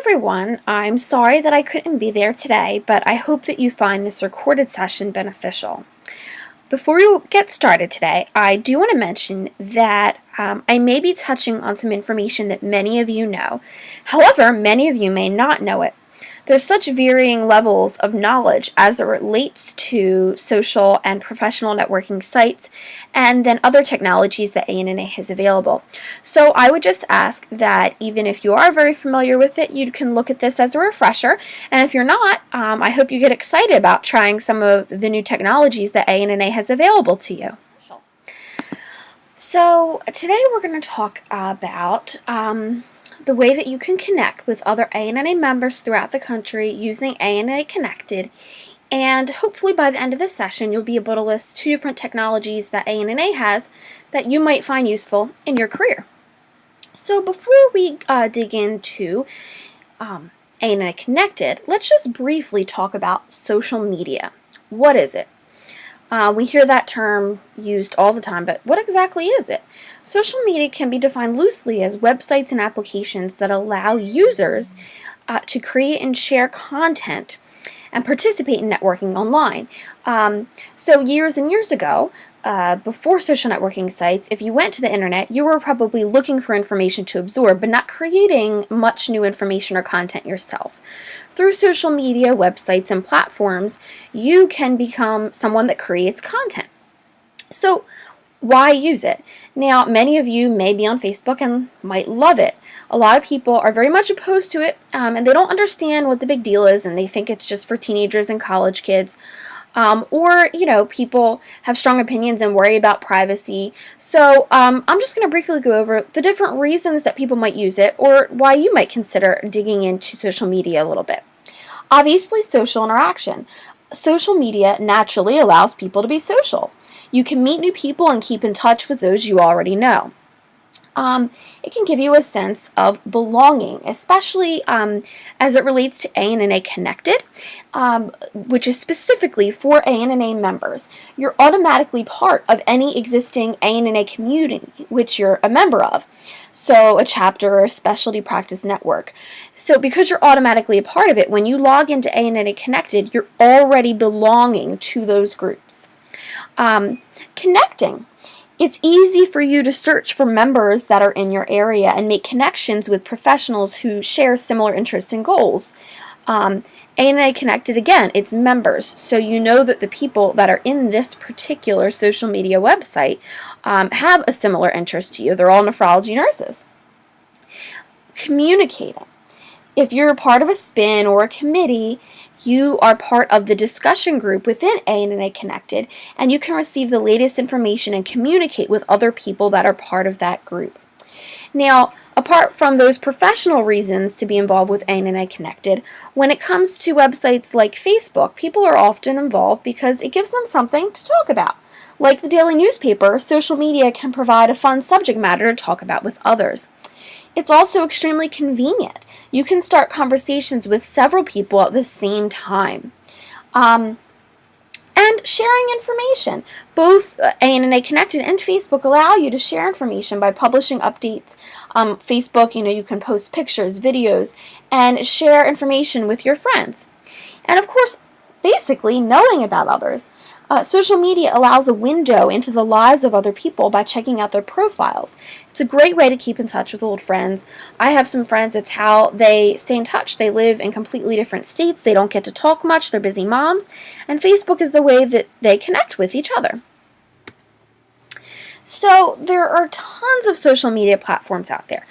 everyone. I'm sorry that I couldn't be there today, but I hope that you find this recorded session beneficial. Before we get started today, I do want to mention that I may be touching on some information that many of you know. However, many of you may not know it. There's such varying levels of knowledge as it relates to social and professional networking sites and then other technologies that ANNA has available. So I would just ask that even if you are very familiar with it, you can look at this as a refresher. And if you're not, I hope you get excited about trying some of the new technologies that ANNA has available to you. So today we're going to talk about the way that you can connect with other ANNA members throughout the country using ANNA Connected, and hopefully by the end of this session you'll be able to list 2 different technologies that ANNA has that you might find useful in your career. So before we dig into ANNA Connected, let's just briefly talk about social media. What is it? We hear that term used all the time, but what exactly is it? Social media can be defined loosely as websites and applications that allow users to create and share content and participate in networking online. So years and years ago, before social networking sites, if you went to the internet, you were probably looking for information to absorb, but not creating much new information or content yourself. Through social media, websites, and platforms, you can become someone that creates content. So why use it? Now, many of you may be on Facebook and might love it. A lot of people are very much opposed to it, and they don't understand what the big deal is, and they think it's just for teenagers and college kids. Or, people have strong opinions and worry about privacy. So I'm just going to briefly go over the different reasons that people might use it or why you might consider digging into social media a little bit. Obviously, social interaction. Social media naturally allows people to be social. You can meet new people and keep in touch with those you already know. It can give you a sense of belonging, especially as it relates to ANNA Connected, which is specifically for ANNA members. You're automatically part of any existing ANNA community, which you're a member of, so a chapter or a specialty practice network. So because you're automatically a part of it, when you log into ANNA Connected, you're already belonging to those groups. Connecting. It's easy for you to search for members that are in your area and make connections with professionals who share similar interests and goals. ANNA Connected, again, it's members, so you know that the people that are in this particular social media website have a similar interest to you. They're all nephrology nurses. Communicating. If you're a part of a spin or a committee, you are part of the discussion group within ANNA Connected, and you can receive the latest information and communicate with other people that are part of that group. Now, apart from those professional reasons to be involved with ANNA Connected, when it comes to websites like Facebook, people are often involved because it gives them something to talk about. Like the daily newspaper, social media can provide a fun subject matter to talk about with others. It's also extremely convenient. You can start conversations with several people at the same time. And sharing information. Both ANNA Connected and Facebook allow you to share information by publishing updates. Facebook, you can post pictures, videos, and share information with your friends. And of course, basically knowing about others. Social media allows a window into the lives of other people by checking out their profiles. It's a great way to keep in touch with old friends. I have some friends, it's how they stay in touch. They live in completely different states. They don't get to talk much. They're busy moms. And Facebook is the way that they connect with each other. So there are tons of social media platforms out there.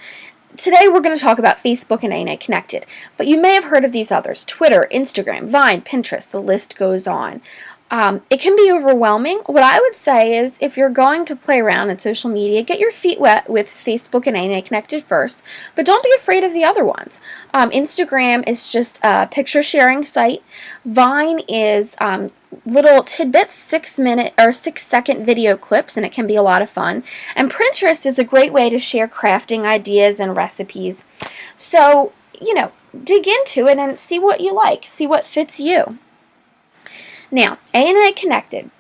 Today we're going to talk about Facebook and ANNA Connected, but you may have heard of these others: Twitter, Instagram, Vine, Pinterest, the list goes on. It can be overwhelming. What I would say is if you're going to play around in social media, get your feet wet with Facebook and ANNA Connected first, but don't be afraid of the other ones. Instagram is just a picture sharing site. Vine is little tidbits, 6-minute or 6-second video clips, and it can be a lot of fun. And Pinterest is a great way to share crafting ideas and recipes. So, dig into it and see what you like, see what fits you. Now, ANNA Connected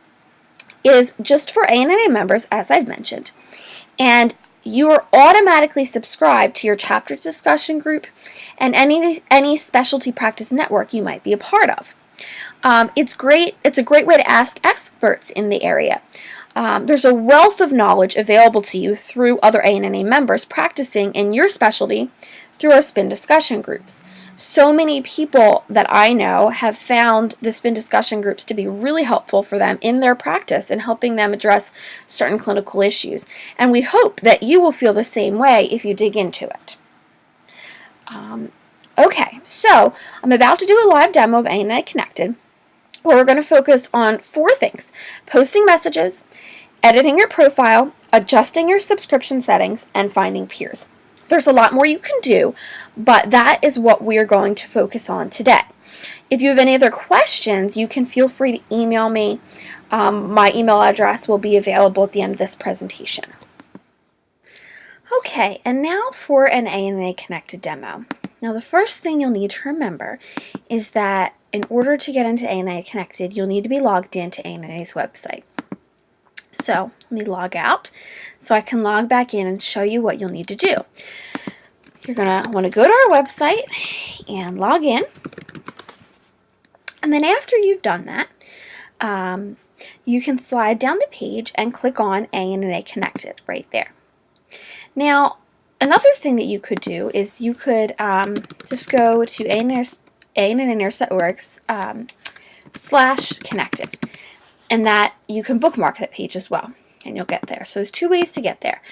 is just for ANNA members, as I've mentioned, and you are automatically subscribed to your chapter discussion group and any specialty practice network you might be a part of. It's a great way to ask experts in the area. There's a wealth of knowledge available to you through other ANNA members practicing in your specialty through our SPIN discussion groups. So many people that I know have found the SPIN discussion groups to be really helpful for them in their practice and helping them address certain clinical issues. And we hope that you will feel the same way if you dig into it. Okay, so I'm about to do a live demo of ANNA Connected, where we're going to focus on 4 things: posting messages, editing your profile, adjusting your subscription settings, and finding peers. There's a lot more you can do, but that is what we're going to focus on today. If you have any other questions, you can feel free to email me. My email address will be available at the end of this presentation. Okay, and now for an ANNA Connected demo. Now, the first thing you'll need to remember is that in order to get into ANNA Connected, you'll need to be logged into ANNA's website. So let me log out so I can log back in and show you what you'll need to do. You're going to want to go to our website and log in. And then after you've done that, you can slide down the page and click on ANNA Connected right there. Now, another thing that you could do is you could just go to ANNAnurse.org/connected. And that you can bookmark that page as well, and you'll get there. So there's 2 ways to get there.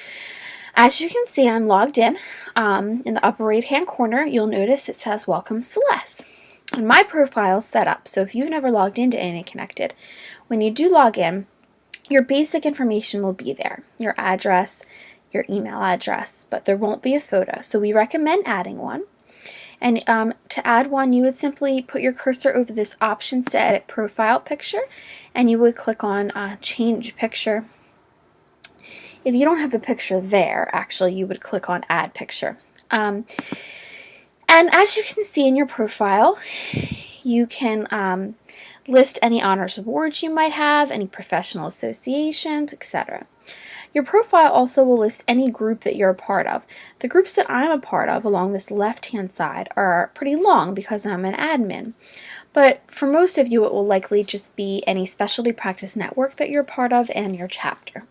As you can see, I'm logged in. In the upper right-hand corner, you'll notice it says Welcome Celeste. And my profile is set up, so if you've never logged into ANNA Connected, when you do log in, your basic information will be there. Your address, your email address, but there won't be a photo. So we recommend adding one. And to add one, you would simply put your cursor over this Options to Edit Profile picture, and you would click on Change Picture. If you don't have the picture there, actually, you would click on Add Picture. And as you can see in your profile, you can list any honors awards you might have, any professional associations, etc. Your profile also will list any group that you're a part of. The groups that I'm a part of along this left-hand side are pretty long because I'm an admin. But for most of you, it will likely just be any specialty practice network that you're a part of and your chapter.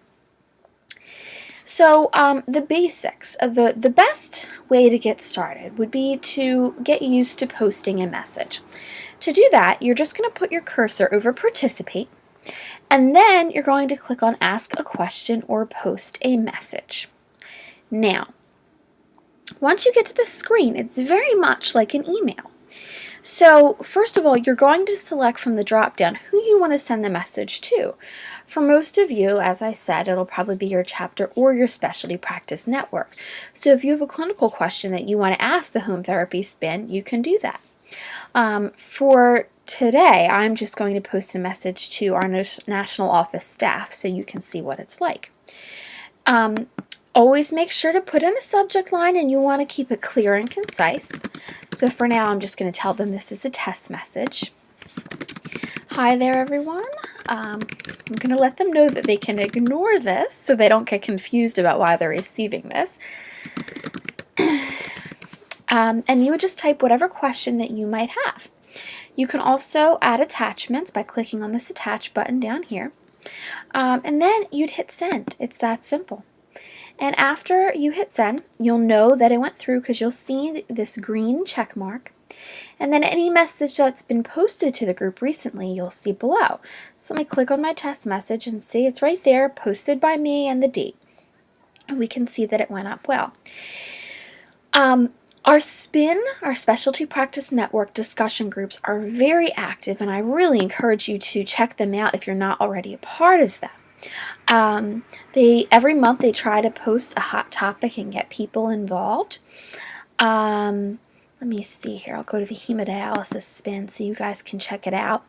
So the basics of the best way to get started would be to get used to posting a message. To do that, you're just going to put your cursor over Participate, and then you're going to click on Ask a Question or Post a Message. Now, once you get to the screen, it's very much like an email. So, first of all, you're going to select from the drop-down who you want to send the message to. For most of you, as I said, it'll probably be your chapter or your specialty practice network. So if you have a clinical question that you want to ask the Home Therapy Spin, you can do that. For today, I'm just going to post a message to our national office staff so you can see what it's like. Always make sure to put in a subject line, and you want to keep it clear and concise. So for now, I'm just going to tell them this is a test message. Hi there, everyone. I'm going to let them know that they can ignore this so they don't get confused about why they're receiving this. And you would just type whatever question that you might have. You can also add attachments by clicking on this attach button down here. And then you'd hit send. It's that simple. And after you hit send, you'll know that it went through because you'll see this green check mark. And then any message that's been posted to the group recently, you'll see below. So let me click on my test message and see it's right there, posted by me and the date. And we can see that it went up well. Our SPIN, our Specialty Practice Network discussion groups are very active, and I really encourage you to check them out if you're not already a part of them. Every month they try to post a hot topic and get people involved. Let me see here. I'll go to the hemodialysis spin so you guys can check it out.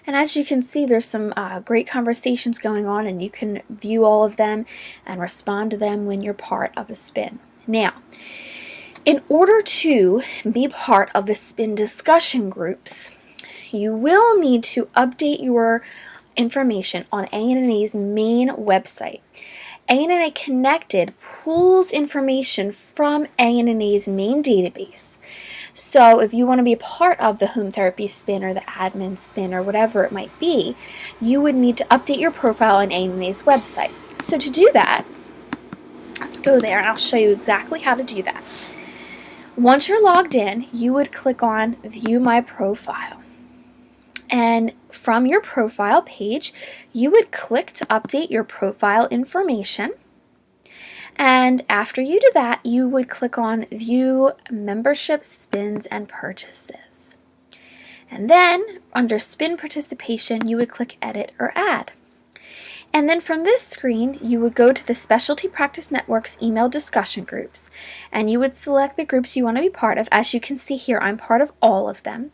And as you can see, there's some great conversations going on, and you can view all of them and respond to them when you're part of a spin. Now, in order to be part of the SPIN discussion groups, you will need to update your information on ANNA's main website. ANNA Connected pulls information from ANNA's main database. So if you want to be a part of the home therapy spin or the admin spin or whatever it might be, you would need to update your profile on ANNA's website. So to do that, let's go there and I'll show you exactly how to do that. Once you're logged in, you would click on View My Profile. And from your profile page, you would click to update your profile information. And after you do that, you would click on View Membership Spins and Purchases. And then under Spin Participation, you would click Edit or Add. And then from this screen, you would go to the Specialty Practice Network's email discussion groups, and you would select the groups you want to be part of. As you can see here, I'm part of all of them,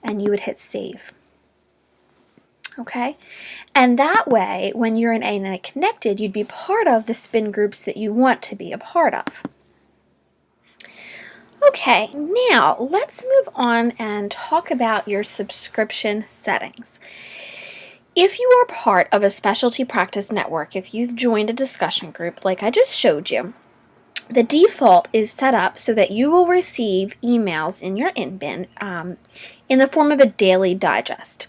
and you would hit Save. Okay, and that way, when you're in ANNA Connected, you'd be part of the spin groups that you want to be a part of. Okay, now let's move on and talk about your subscription settings. If you are part of a specialty practice network, if you've joined a discussion group like I just showed you, the default is set up so that you will receive emails in your InBin in the form of a daily digest.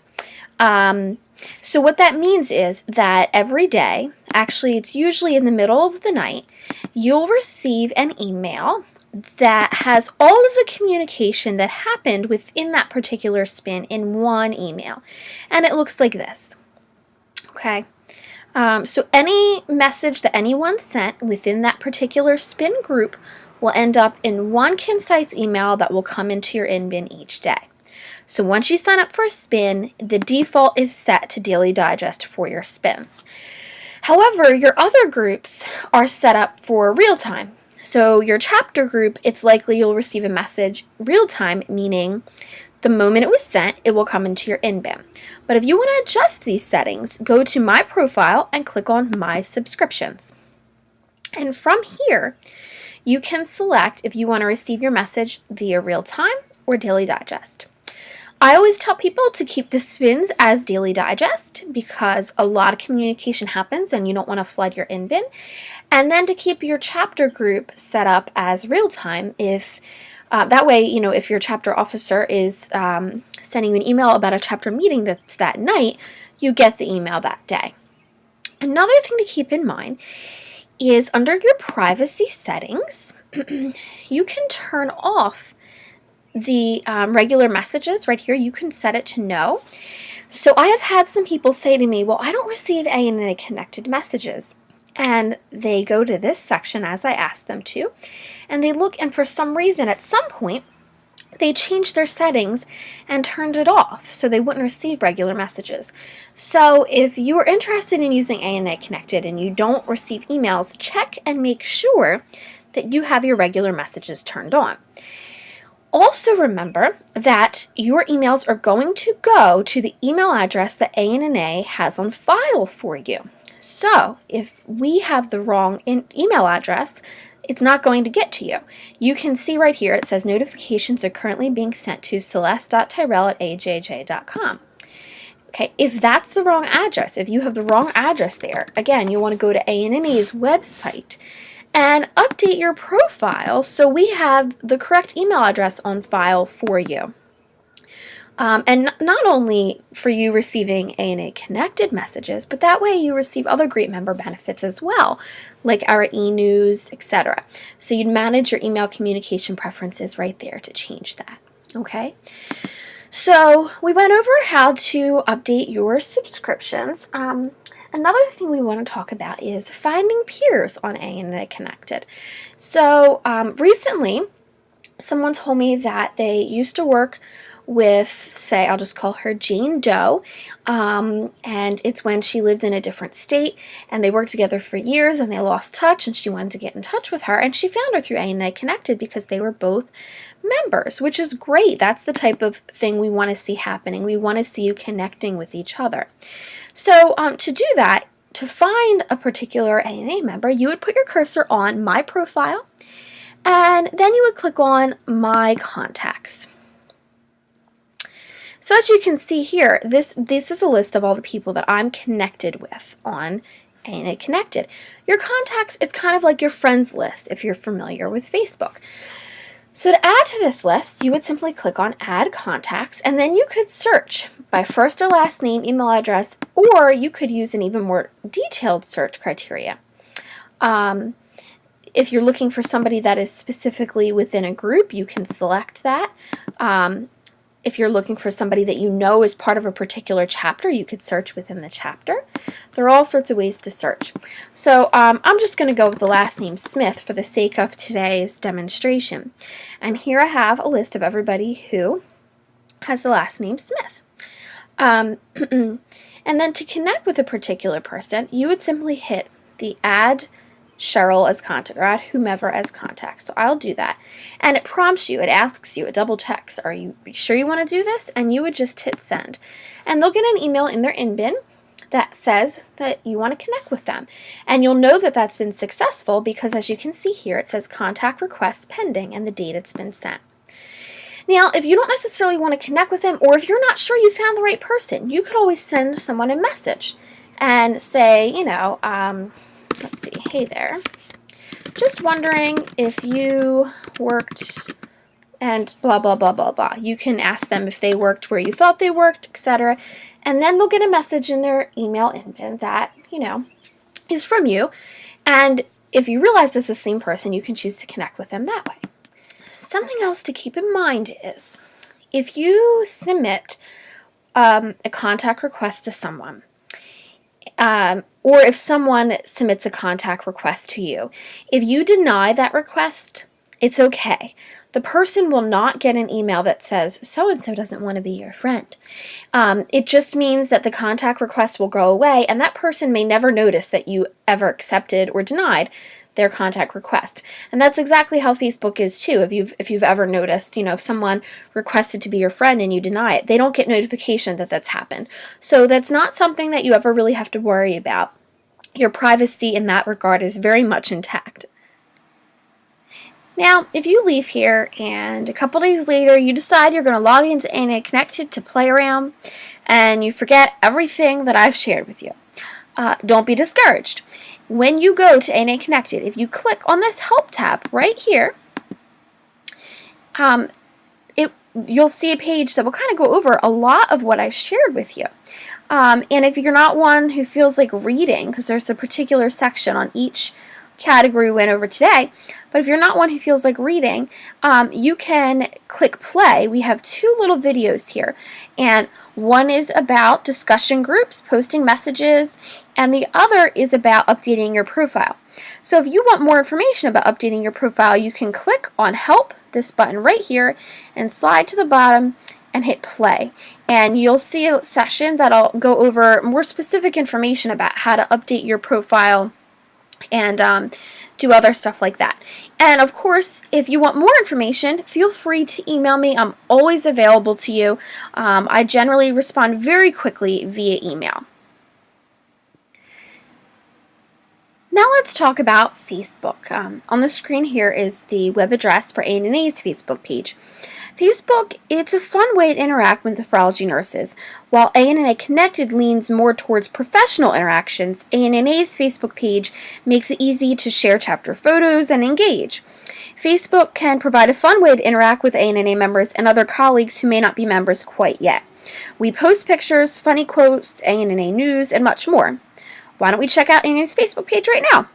So what that means is that every day, actually it's usually in the middle of the night, you'll receive an email that has all of the communication that happened within that particular spin in one email. And it looks like this. Okay. So any message that anyone sent within that particular spin group will end up in one concise email that will come into your InBin each day. So once you sign up for a spin, the default is set to Daily Digest for your spins. However, your other groups are set up for real time. So your chapter group, it's likely you'll receive a message real time, meaning the moment it was sent, it will come into your InBin. But if you want to adjust these settings, go to My Profile and click on My Subscriptions. And from here, you can select if you want to receive your message via real time or Daily Digest. I always tell people to keep the spins as Daily Digest because a lot of communication happens and you don't want to flood your InBin. And then to keep your chapter group set up as real time if that way, if your chapter officer is sending you an email about a chapter meeting that's that night, you get the email that day. Another thing to keep in mind is under your privacy settings, you can turn off the regular messages right here. You can set it to no. So I have had some people say to me, well, I don't receive ANNA Connected messages. And they go to this section as I asked them to, and they look, and for some reason at some point they changed their settings and turned it off so they wouldn't receive regular messages. So if you are interested in using ANNA Connected and you don't receive emails, check and make sure that you have your regular messages turned on. Also remember that your emails are going to go to the email address that ANNA has on file for you. So if we have the wrong email address, it's not going to get to you. You can see right here, it says notifications are currently being sent to celeste.tyrell@ajj.com. Okay, if that's the wrong address, if you have the wrong address there, again, you want to go to ANNA's website and update your profile so we have the correct email address on file for you. And not only for you receiving ANNA Connected messages, but that way you receive other great member benefits as well, like our e-news, etc. So you'd manage your email communication preferences right there to change that, okay? So we went over how to update your subscriptions. Another thing we want to talk about is finding peers on ANNA Connected. So recently, someone told me that they used to work with, say, I'll just call her Jane Doe, and it's when she lived in a different state, and they worked together for years, and they lost touch, and she wanted to get in touch with her, and she found her through ANNA Connected because they were both members, which is great. That's the type of thing we want to see happening. We want to see you connecting with each other. So to do that, to find a particular ANNA member, you would put your cursor on My Profile, and then you would click on My Contacts. So as you can see here, this is a list of all the people that I'm connected with on ANA Connected. Your contacts, it's kind of like your friends list if you're familiar with Facebook. So to add to this list, you would simply click on Add Contacts, and then you could search by first or last name, email address, or you could use an even more detailed search criteria. If you're looking for somebody that is specifically within a group, you can select that. If you're looking for somebody that you know is part of a particular chapter, you could search within the chapter. There are all sorts of ways to search. So I'm just going to go with the last name Smith for the sake of today's demonstration. And here I have a list of everybody who has the last name Smith. And then to connect with a particular person, you would simply hit the Add Cheryl as contact, or add whomever as contact. So I'll do that. And it prompts you, it asks you, it double checks, are you sure you want to do this? And you would just hit send. And they'll get an email in their inBin that says that you want to connect with them. And you'll know that that's been successful because, as you can see here, it says contact request pending and the date it's been sent. Now, if you don't necessarily want to connect with them, or if you're not sure you found the right person, you could always send someone a message and say, let's see, hey there, just wondering if you worked and blah, blah, blah, blah, blah. You can ask them if they worked where you thought they worked, etc. And then they'll get a message in their email inBin that, is from you. And if you realize it's the same person, you can choose to connect with them that way. Something else to keep in mind is if you submit a contact request to someone, or if someone submits a contact request to you, if you deny that request, it's okay. The person will not get an email that says, so-and-so doesn't want to be your friend. It just means that the contact request will go away, and that person may never notice that you ever accepted or denied their contact request. And that's exactly how Facebook is too. If you've ever noticed, if someone requested to be your friend and you deny it, they don't get notification that that's happened. So that's not something that you ever really have to worry about. Your privacy in that regard is very much intact. Now, if you leave here and a couple days later you decide you're going to log into ANA Connected to play around and you forget everything that I've shared with you, don't be discouraged. When you go to ANA Connected, if you click on this Help tab right here, you'll see a page that will kind of go over a lot of what I shared with you. And if you're not one who feels like reading, because there's a particular section on each category we went over today, but if you're not one who feels like reading, you can click play. We have two little videos here, and one is about discussion groups, posting messages, and the other is about updating your profile. So if you want more information about updating your profile, you can click on Help, this button right here, and slide to the bottom and hit play. And you'll see a session that'll go over more specific information about how to update your profile and do other stuff like that. And of course, if you want more information, feel free to email me. I'm always available to you. I generally respond very quickly via email. Now let's talk about Facebook. On the screen here is the web address for ANA's Facebook page. Facebook, it's a fun way to interact with nephrology nurses. While ANA Connected leans more towards professional interactions, ANA's Facebook page makes it easy to share chapter photos and engage. Facebook can provide a fun way to interact with ANA members and other colleagues who may not be members quite yet. We post pictures, funny quotes, ANA news, and much more. Why don't we check out ANA's Facebook page right now?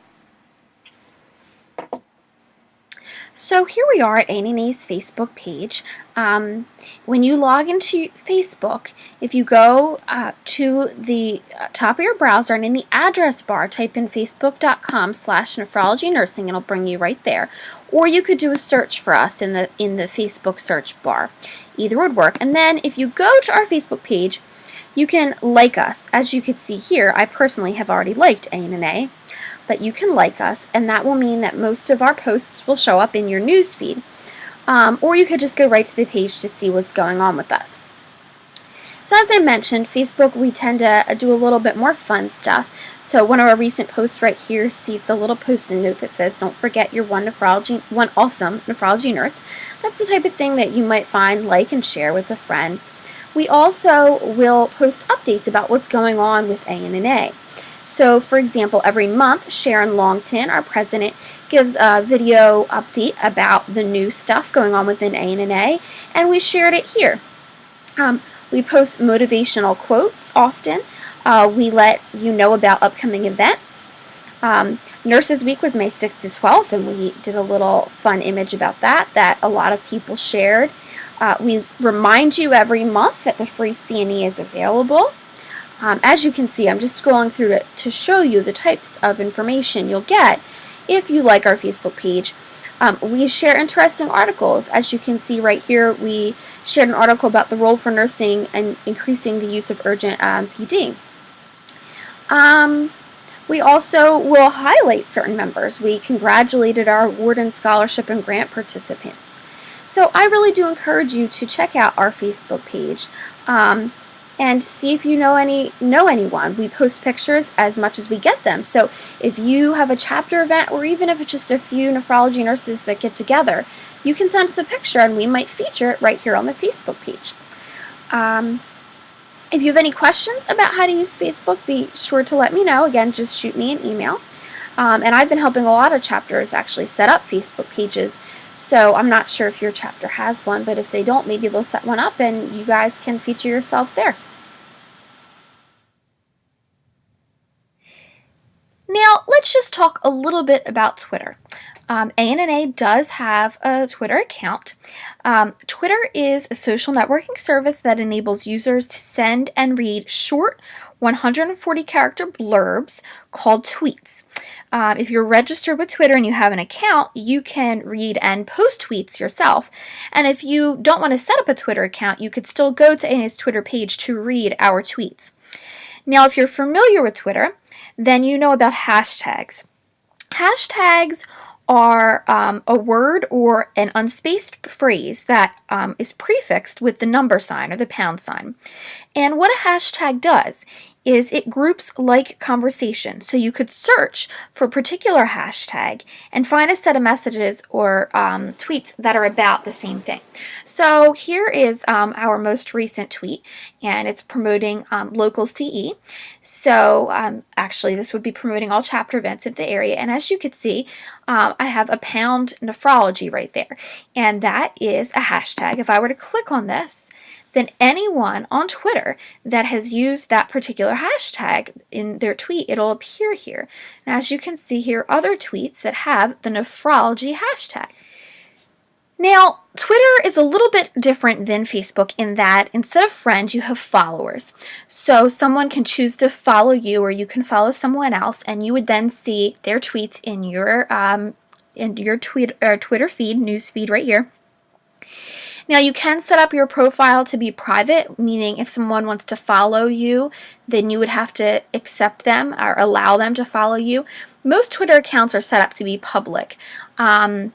So here we are at ANA's Facebook page. When you log into Facebook, if you go to the top of your browser and in the address bar, type in facebook.com/nephrology nursing, it'll bring you right there. Or you could do a search for us in the Facebook search bar. Either would work. And then if you go to our Facebook page, you can like us. As you can see here, I personally have already liked ANA. But you can like us, and that will mean that most of our posts will show up in your news feed. Or you could just go right to the page to see what's going on with us. So as I mentioned, Facebook, we tend to do a little bit more fun stuff. So one of our recent posts right here seats a little post-it note that says, don't forget you're one awesome nephrology nurse. That's the type of thing that you might find, like, and share with a friend. We also will post updates about what's going on with ANA. So, for example, every month, Sharon Longton, our president, gives a video update about the new stuff going on within ANNA, and we shared it here. We post motivational quotes often. We let you know about upcoming events. Nurses Week was May 6th to 12th, and we did a little fun image about that a lot of people shared. We remind you every month that the free CNE is available. As you can see, I'm just scrolling through it to show you the types of information you'll get if you like our Facebook page. We share interesting articles. As you can see right here, we shared an article about the role for nursing and increasing the use of urgent PD. We also will highlight certain members. We congratulated our award and scholarship and grant participants. So I really do encourage you to check out our Facebook page and see if you know anyone. We post pictures as much as we get them. So if you have a chapter event, or even if it's just a few nephrology nurses that get together, you can send us a picture and we might feature it right here on the Facebook page. If you have any questions about how to use Facebook, be sure to let me know. Again, just shoot me an email. And I've been helping a lot of chapters actually set up Facebook pages, so I'm not sure if your chapter has one, but if they don't, maybe they'll set one up and you guys can feature yourselves there. Now, let's just talk a little bit about Twitter. ANNA does have a Twitter account. Twitter is a social networking service that enables users to send and read short 140-character blurbs called tweets. If you're registered with Twitter and you have an account, you can read and post tweets yourself. And if you don't want to set up a Twitter account, you could still go to ANNA's Twitter page to read our tweets. Now, if you're familiar with Twitter, then you know about hashtags. Hashtags are a word or an unspaced phrase that is prefixed with the number sign or the pound sign. And what a hashtag does is it groups like conversation. So you could search for a particular hashtag and find a set of messages or tweets that are about the same thing. So here is our most recent tweet, and it's promoting local CE. So actually this would be promoting all chapter events in the area. And as you can see, I have a pound nephrology right there, and that is a hashtag. If I were to click on this, then anyone on Twitter that has used that particular hashtag in their tweet, it'll appear here. And as you can see here, other tweets that have the nephrology hashtag. Now, Twitter is a little bit different than Facebook in that instead of friends, you have followers. So someone can choose to follow you, or you can follow someone else, and you would then see their tweets in your Twitter feed, news feed right here. Now, you can set up your profile to be private, meaning if someone wants to follow you, then you would have to accept them or allow them to follow you. Most Twitter accounts are set up to be public. And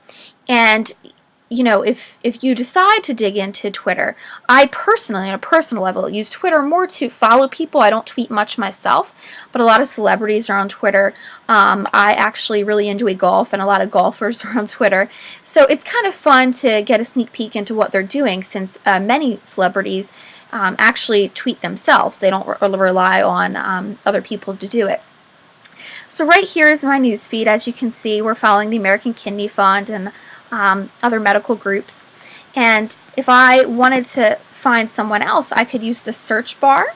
you know, if you decide to dig into Twitter, I personally, on a personal level, use Twitter more to follow people. I don't tweet much myself, but a lot of celebrities are on Twitter. I actually really enjoy golf, and a lot of golfers are on Twitter. So it's kind of fun to get a sneak peek into what they're doing, since many celebrities actually tweet themselves. They don't rely on other people to do it. So right here is my news feed. As you can see, we're following the American Kidney Fund and other medical groups. And if I wanted to find someone else, I could use the search bar.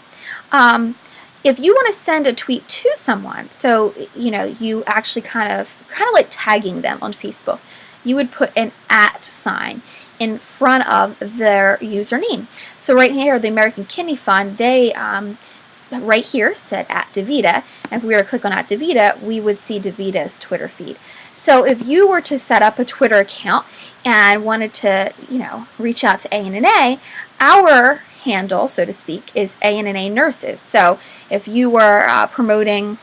If you want to send a tweet to someone, so you know, you actually kind of like tagging them on Facebook, you would put an @ sign in front of their username. So right here, the American Kidney Fund, they right here said @DaVita, and if we were to click on @DaVita, we would see DaVita's Twitter feed. So if you were to set up a Twitter account and wanted to, you know, reach out to ANNA, our handle, so to speak, is ANNA Nurses. So if you were promoting,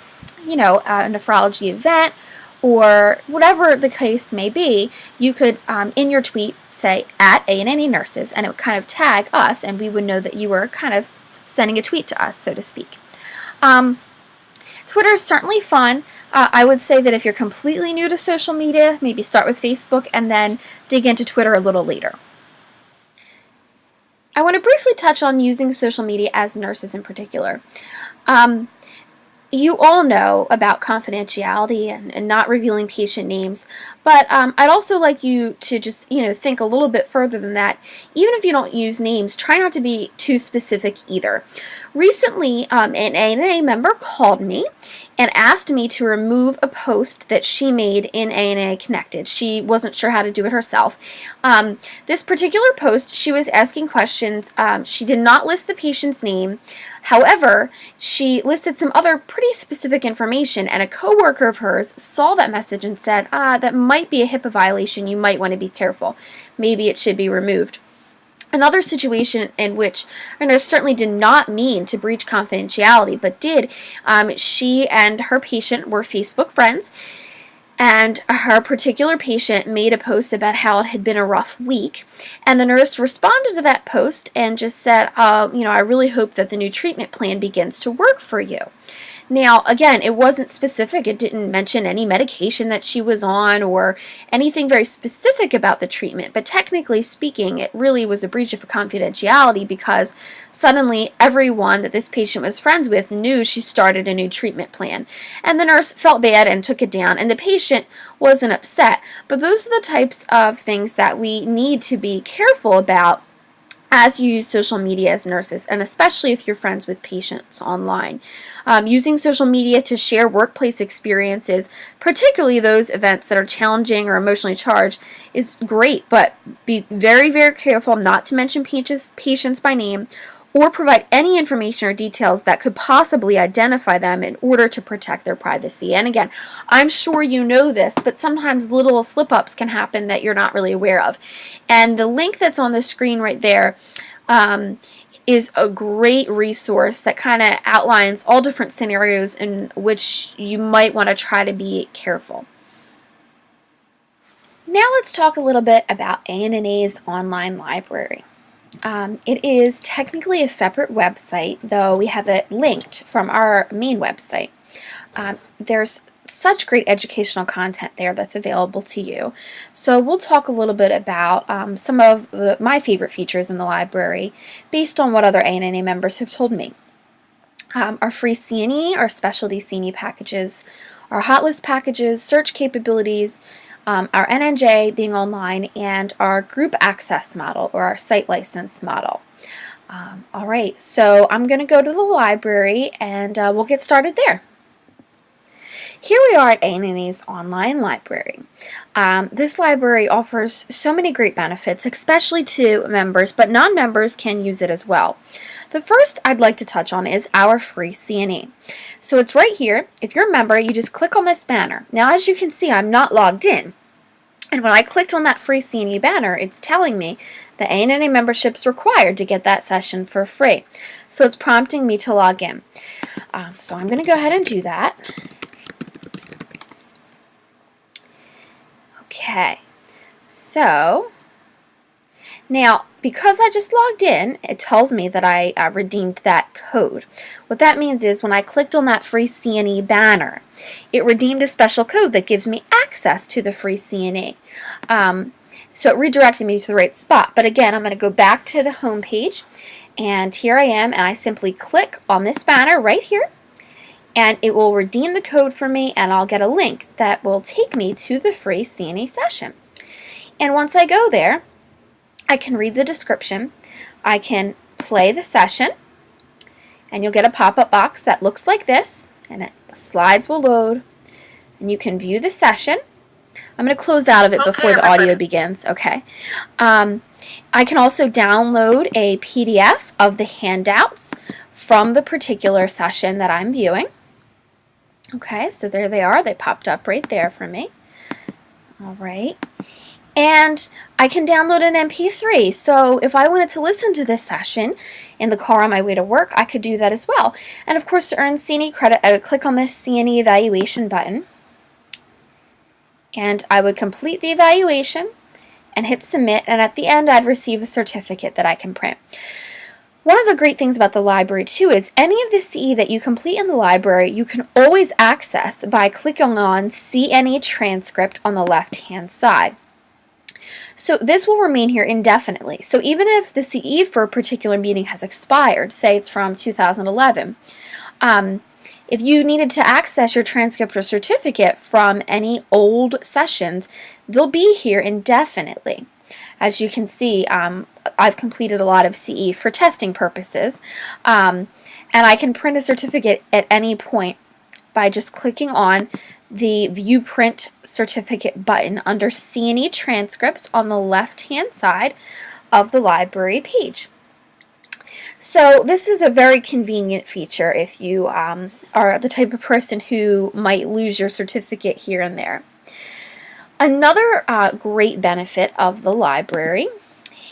you know, a nephrology event or whatever the case may be, you could, in your tweet, say @ANNA Nurses, and it would kind of tag us, and we would know that you were kind of sending a tweet to us, so to speak. Twitter is certainly fun. I would say that if you're completely new to social media, maybe start with Facebook and then dig into Twitter a little later. I want to briefly touch on using social media as nurses in particular. you all know about confidentiality and not revealing patient names, but I'd also like you to just, think a little bit further than that. Even if you don't use names, try not to be too specific either. Recently, an ANA member called me and asked me to remove a post that she made in ANA Connected. She wasn't sure how to do it herself. This particular post, she was asking questions. She did not list the patient's name. However, she listed some other pretty specific information, and a coworker of hers saw that message and said, that might be a HIPAA violation. You might want to be careful. Maybe it should be removed. Another situation in which a nurse certainly did not mean to breach confidentiality, but did. She and her patient were Facebook friends, and her particular patient made a post about how it had been a rough week, and the nurse responded to that post and just said, I really hope that the new treatment plan begins to work for you. Now, again, it wasn't specific. It didn't mention any medication that she was on or anything very specific about the treatment, but technically speaking, it really was a breach of confidentiality because suddenly everyone that this patient was friends with knew she started a new treatment plan. And the nurse felt bad and took it down, and the patient wasn't upset. But those are the types of things that we need to be careful about as you use social media as nurses, and especially if you're friends with patients online. Using social media to share workplace experiences, particularly those events that are challenging or emotionally charged, is great, but be very, very careful not to mention patients by name or provide any information or details that could possibly identify them in order to protect their privacy. And again, I'm sure you know this, but sometimes little slip-ups can happen that you're not really aware of. And the link that's on the screen right there is a great resource that kind of outlines all different scenarios in which you might want to try to be careful. Now let's talk a little bit about ANNA's online library. It is technically a separate website, though we have it linked from our main website. There's such great educational content there that's available to you. So we'll talk a little bit about some of my favorite features in the library based on what other ANNA members have told me. Our free CNE, our specialty CNE packages, our hot list packages, search capabilities, our NNJ being online, and our group access model or our site license model. All right, so I'm going to go to the library and we'll get started there. Here we are at ANNA's online library. This library offers so many great benefits, especially to members, but non-members can use it as well. The first I'd like to touch on is our free CNE. So it's right here. If you're a member, you just click on this banner. Now, as you can see, I'm not logged in. And when I clicked on that free CNE banner, it's telling me the ANNA membership's required to get that session for free. So it's prompting me to log in. So I'm going to go ahead and do that. Okay, so now because I just logged in, it tells me that I redeemed that code. What that means is when I clicked on that free CNE banner, it redeemed a special code that gives me access to the free CNE. So it redirected me to the right spot. But again, I'm going to go back to the home page, and here I am, and I simply click on this banner right here, and it will redeem the code for me, and I'll get a link that will take me to the free CNE session. And once I go there, I can read the description, I can play the session, and you'll get a pop-up box that looks like this, and the slides will load, and you can view the session. I'm going to close out of it before the audio begins. Okay. I can also download a PDF of the handouts from the particular session that I'm viewing. Okay, so there they are. They popped up right there for me. All right. And I can download an MP3. So if I wanted to listen to this session in the car on my way to work, I could do that as well. And of course, to earn CNE credit, I would click on this CNE evaluation button. And I would complete the evaluation and hit submit. And at the end, I'd receive a certificate that I can print. One of the great things about the library, too, is any of the CE that you complete in the library, you can always access by clicking on CNE transcript on the left-hand side. So this will remain here indefinitely. So even if the CE for a particular meeting has expired, say it's from 2011, If you needed to access your transcript or certificate from any old sessions, they'll be here indefinitely. As you can see, I've completed a lot of CE for testing purposes, and I can print a certificate at any point by just clicking on the View Print Certificate button under C&E Transcripts on the left-hand side of the library page. So this is a very convenient feature if you are the type of person who might lose your certificate here and there. Another great benefit of the library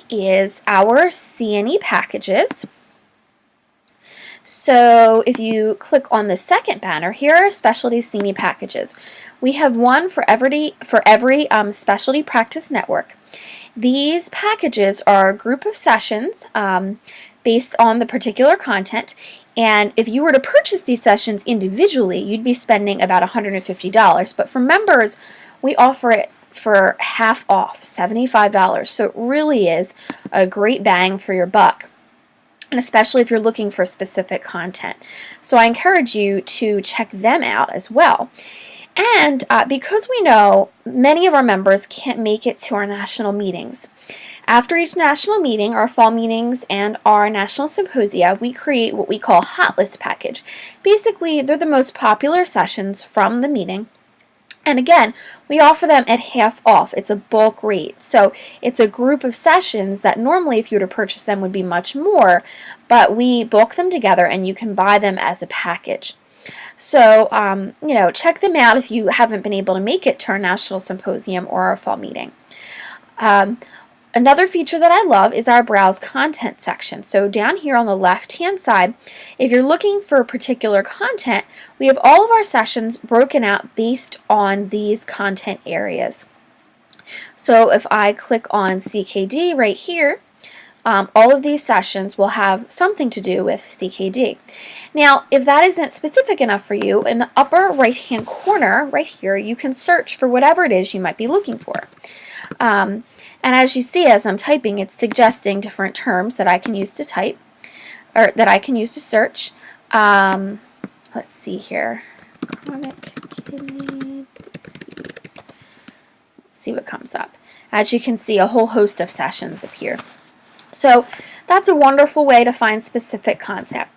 is our C&E packages. So if you click on the second banner, here are specialty C&E packages. We have one for every specialty practice network. These packages are a group of sessions based on the particular content, and if you were to purchase these sessions individually, you'd be spending about $150, but for members, we offer it for half off, $75, so it really is a great bang for your buck, and especially if you're looking for specific content. So I encourage you to check them out as well. And because we know many of our members can't make it to our national meetings, after each national meeting, our fall meetings, and our national symposia, we create what we call a hot list package. Basically, they're the most popular sessions from the meeting. And again, we offer them at half off. It's a bulk rate. So it's a group of sessions that normally if you were to purchase them would be much more, but we bulk them together and you can buy them as a package. So, check them out if you haven't been able to make it to our national symposium or our fall meeting. Another feature that I love is our Browse Content section. So down here on the left-hand side, if you're looking for particular content, we have all of our sessions broken out based on these content areas. So if I click on CKD right here, all of these sessions will have something to do with CKD. Now, if that isn't specific enough for you, in the upper right-hand corner, right here, you can search for whatever it is you might be looking for. And as you see, as I'm typing, it's suggesting different terms that I can use to type, or that I can use to search. Let's see here. Chronic kidney disease. Let's see what comes up. As you can see, a whole host of sessions appear. So that's a wonderful way to find specific content.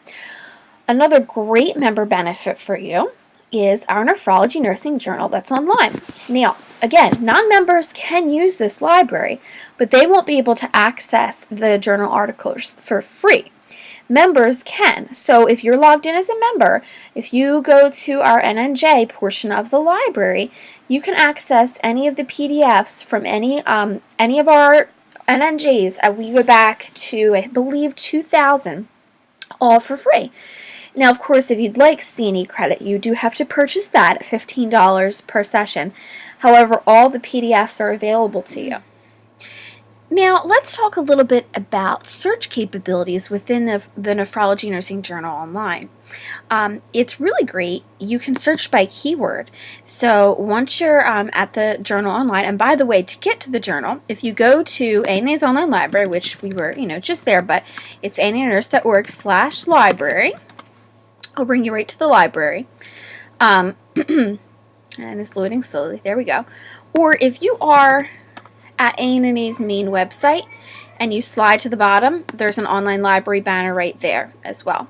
Another great member benefit for you is our Nephrology Nursing Journal that's online. Now, again, non-members can use this library, but they won't be able to access the journal articles for free. Members can. So if you're logged in as a member, if you go to our NNJ portion of the library, you can access any of the PDFs from any of our NNJs. We go back to, I believe, 2000, all for free. Now, of course, if you'd like C&E credit, you do have to purchase that at $15 per session. However, all the PDFs are available to you. Now, let's talk a little bit about search capabilities within the Nephrology Nursing Journal online. It's really great. You can search by keyword. So once you're at the journal online, and by the way, to get to the journal, if you go to ANA's online library, which we were, just there, but it's ananurse.org/library. I'll bring you right to the library. And it's loading slowly. There we go. Or if you are at ANA's main website and you slide to the bottom, there's an online library banner right there as well.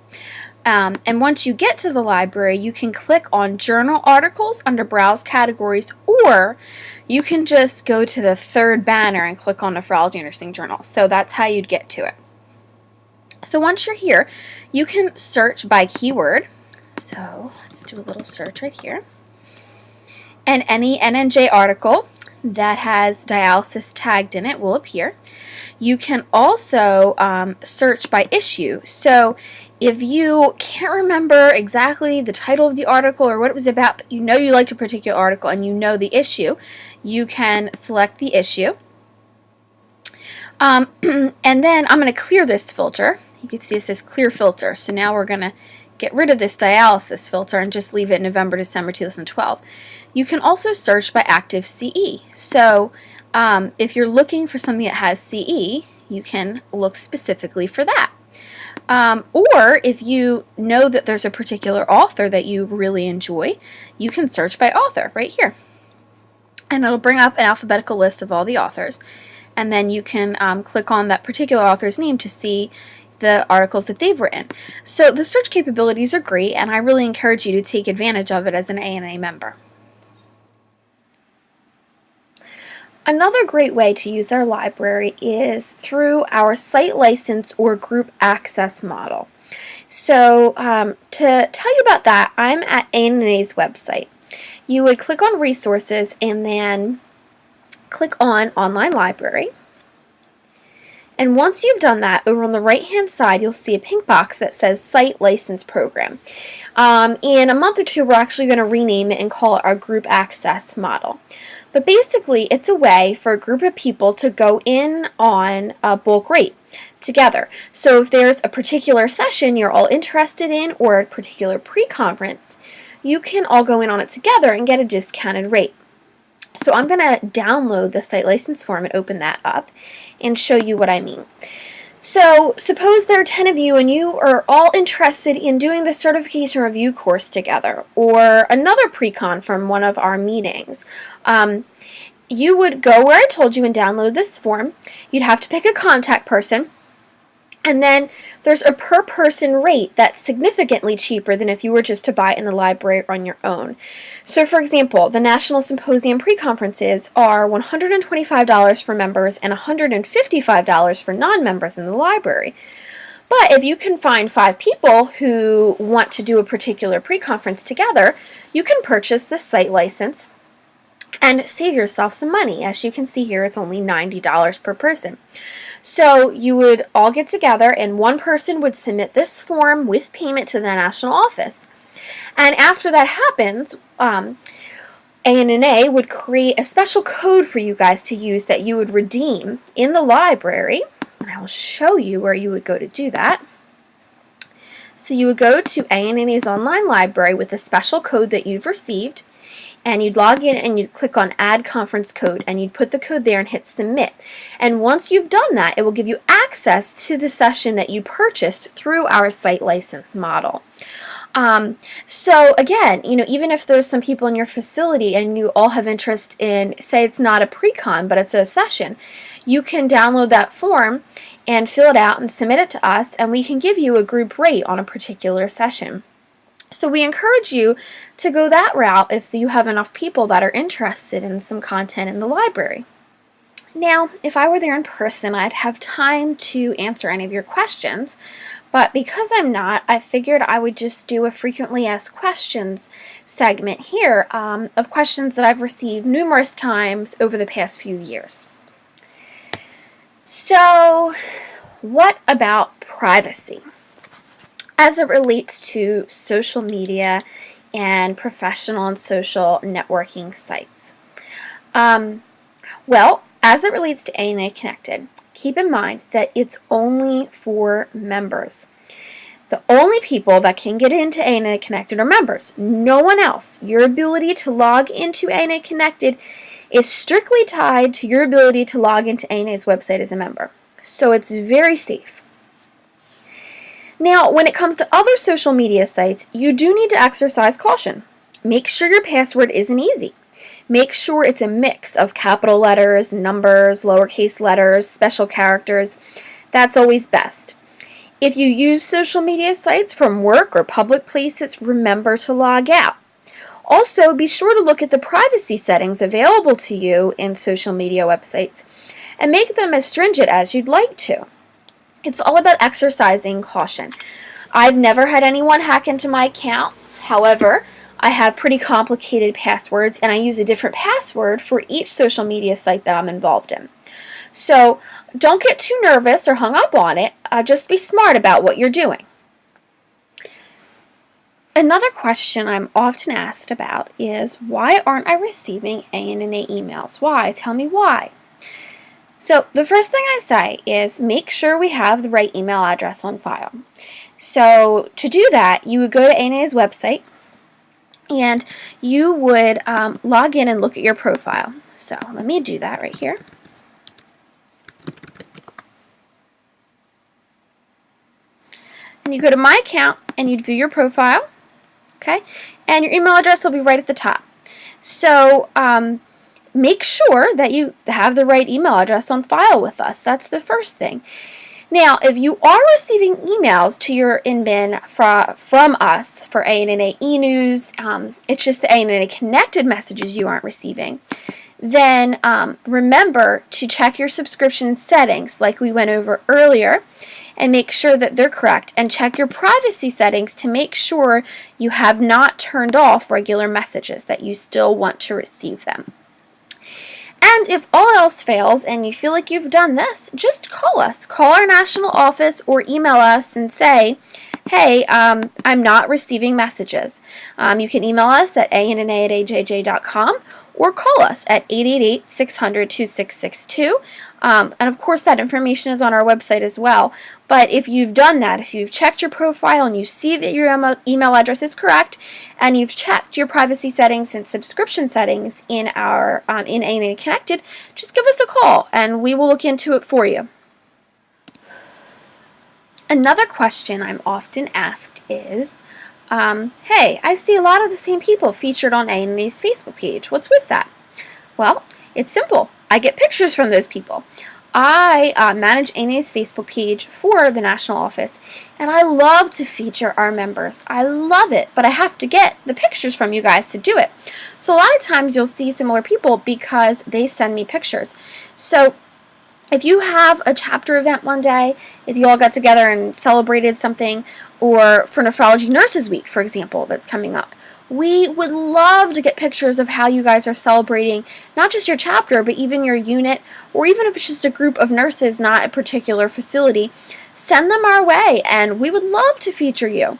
And once you get to the library, you can click on Journal Articles under Browse Categories, or you can just go to the third banner and click on Nephrology Nursing Journal. So that's how you'd get to it. So once you're here, you can search by keyword. So let's do a little search right here. And any NNJ article that has dialysis tagged in it will appear. You can also search by issue. So if you can't remember exactly the title of the article or what it was about, but you know you liked a particular article and you know the issue, you can select the issue. And then I'm going to clear this filter. You can see it says clear filter. So now we're going to get rid of this dialysis filter and just leave it November, December 2012. You can also search by active CE. So if you're looking for something that has CE, you can look specifically for that. Or if you know that there's a particular author that you really enjoy, you can search by author right here. And it'll bring up an alphabetical list of all the authors. And then you can click on that particular author's name to see the articles that they've written. So the search capabilities are great, and I really encourage you to take advantage of it as an ANA member. Another great way to use our library is through our site license or group access model. So to tell you about that, I'm at ANA's website. You would click on resources and then click on online library. And once you've done that, over on the right hand side you'll see a pink box that says Site License Program. In a month or two we're actually going to rename it and call it our Group Access Model. But basically it's a way for a group of people to go in on a bulk rate together. So if there's a particular session you're all interested in or a particular pre-conference, you can all go in on it together and get a discounted rate. So I'm going to download the site license form and open that up and show you what I mean. So suppose there are 10 of you and you are all interested in doing the certification review course together or another pre-con from one of our meetings. You would go where I told you and download this form. You'd have to pick a contact person. And then there's a per person rate that's significantly cheaper than if you were just to buy it in the library on your own. So for example, the National Symposium pre-conferences are $125 for members and $155 for non-members in the library. But if you can find 5 people who want to do a particular pre-conference together, you can purchase the site license and save yourself some money. As you can see here, it's only $90 per person. So you would all get together and one person would submit this form with payment to the national office. And after that happens, ANA would create a special code for you guys to use that you would redeem in the library. And I will show you where you would go to do that. So you would go to ANA's online library with a special code that you've received. And you'd log in and you'd click on Add Conference Code and you'd put the code there and hit Submit. And once you've done that, it will give you access to the session that you purchased through our site license model. So again, even if there's some people in your facility and you all have interest in, say it's not a pre-con, but it's a session, you can download that form and fill it out and submit it to us, and we can give you a group rate on a particular session. So we encourage you to go that route if you have enough people that are interested in some content in the library. Now, if I were there in person, I'd have time to answer any of your questions, but because I'm not, I figured I would just do a frequently asked questions segment here of questions that I've received numerous times over the past few years. So, what about privacy as it relates to social media and professional and social networking sites? Well, as it relates to ANA Connected, keep in mind that it's only for members. The only people that can get into ANA Connected are members, no one else. Your ability to log into ANA Connected is strictly tied to your ability to log into ANA's website as a member. So it's very safe. Now, when it comes to other social media sites, you do need to exercise caution. Make sure your password isn't easy. Make sure it's a mix of capital letters, numbers, lowercase letters, special characters. That's always best. If you use social media sites from work or public places, remember to log out. Also, be sure to look at the privacy settings available to you in social media websites and make them as stringent as you'd like to. It's all about exercising caution. I've never had anyone hack into my account. However, I have pretty complicated passwords and I use a different password for each social media site that I'm involved in. So don't get too nervous or hung up on it. Just be smart about what you're doing. Another question I'm often asked about is, why aren't I receiving ANA emails? Why? Tell me why. So the first thing I say is make sure we have the right email address on file. So to do that, you would go to ANA's website and you would log in and look at your profile. So let me do that right here. and you go to My Account, and you'd view your profile, okay? And your email address will be right at the top. So make sure that you have the right email address on file with us. That's the first thing. Now, if you are receiving emails to your inBin from us for ANNA e-news, it's just the ANNA connected messages you aren't receiving, then remember to check your subscription settings like we went over earlier and make sure that they're correct, and check your privacy settings to make sure you have not turned off regular messages, that you still want to receive them. And if all else fails and you feel like you've done this, just call us. Call our national office or email us and say, hey, I'm not receiving messages. You can email us at anna@ajj.com or call us at 888-600-2662. And of course, that information is on our website as well. But if you've done that, if you've checked your profile and you see that your email address is correct, and you've checked your privacy settings and subscription settings in our in ANNA Connected, just give us a call and we will look into it for you. Another question I'm often asked is, hey, I see a lot of the same people featured on ANNA's Facebook page. What's with that? Well, it's simple. I get pictures from those people. I manage ANNA's Facebook page for the national office, and I love to feature our members. I love it, but I have to get the pictures from you guys to do it. So a lot of times you'll see similar people because they send me pictures. So if you have a chapter event one day, if you all got together and celebrated something, or for Nephrology Nurses Week, for example, that's coming up, we would love to get pictures of how you guys are celebrating not just your chapter, but even your unit, or even if it's just a group of nurses, not a particular facility. Send them our way, and we would love to feature you.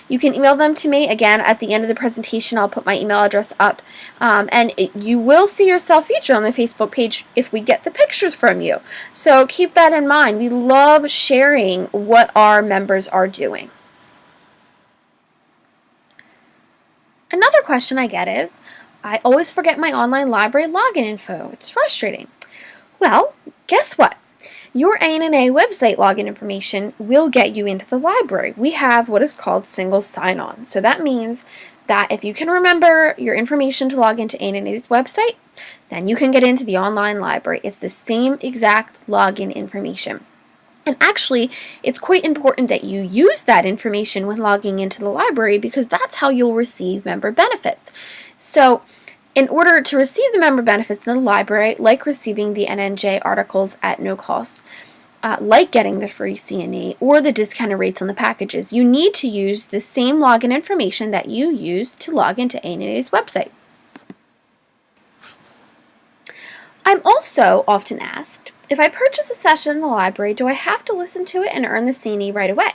You can email them to me. Again, at the end of the presentation, I'll put my email address up, and you will see yourself featured on the Facebook page if we get the pictures from you. So keep that in mind. We love sharing what our members are doing. Another question I get is, I always forget my online library login info. It's frustrating. Well, guess what? Your ANNA website login information will get you into the library. We have what is called single sign-on. So that means that if you can remember your information to log into ANNA's website, then you can get into the online library. It's the same exact login information. And actually, it's quite important that you use that information when logging into the library, because that's how you'll receive member benefits. So, in order to receive the member benefits in the library, like receiving the NNJ articles at no cost, like getting the free CNE or the discounted rates on the packages, you need to use the same login information that you use to log into ANNA's website. I'm also often asked, if I purchase a session in the library, do I have to listen to it and earn the CNE right away?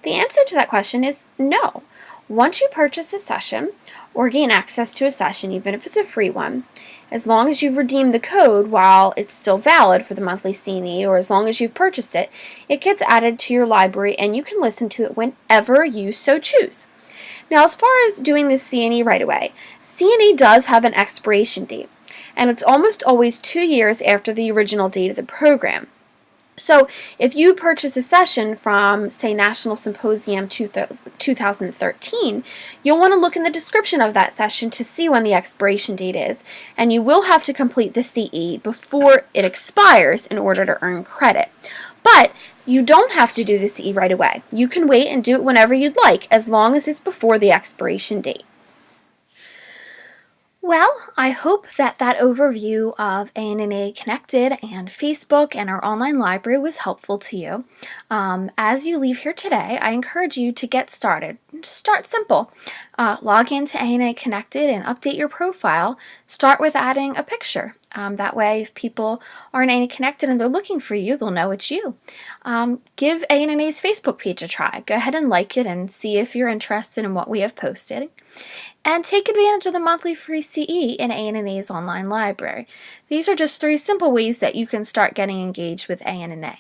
The answer to that question is no. Once you purchase a session or gain access to a session, even if it's a free one, as long as you've redeemed the code while it's still valid for the monthly CNE, or as long as you've purchased it, it gets added to your library and you can listen to it whenever you so choose. Now, as far as doing the CNE right away, CNE does have an expiration date, and it's almost always 2 years after the original date of the program. So if you purchase a session from, say, National Symposium 2013, you'll want to look in the description of that session to see when the expiration date is, and you will have to complete the CE before it expires in order to earn credit. But you don't have to do the CE right away. You can wait and do it whenever you'd like, as long as it's before the expiration date. Well, I hope that overview of ANNA Connected and Facebook and our online library was helpful to you. As you leave here today, I encourage you to get started. Start simple. Log into ANNA Connected and update your profile. Start with adding a picture. That way, if people are in ANNA Connected and they're looking for you, they'll know it's you. Give ANNA's Facebook page a try. Go ahead and like it and see if you're interested in what we have posted. And take advantage of the monthly free CE in ANNA's online library. These are just 3 simple ways that you can start getting engaged with ANNA.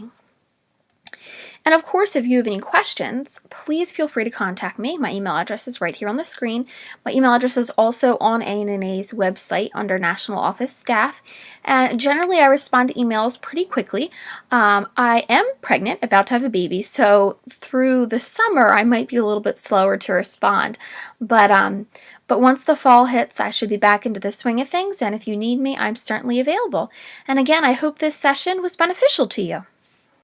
And of course, if you have any questions, please feel free to contact me. My email address is right here on the screen. My email address is also on ANNA's website under National Office Staff. And generally, I respond to emails pretty quickly. I am pregnant, about to have a baby, so through the summer, I might be a little bit slower to respond. But once the fall hits, I should be back into the swing of things, and if you need me, I'm certainly available. And again, I hope this session was beneficial to you.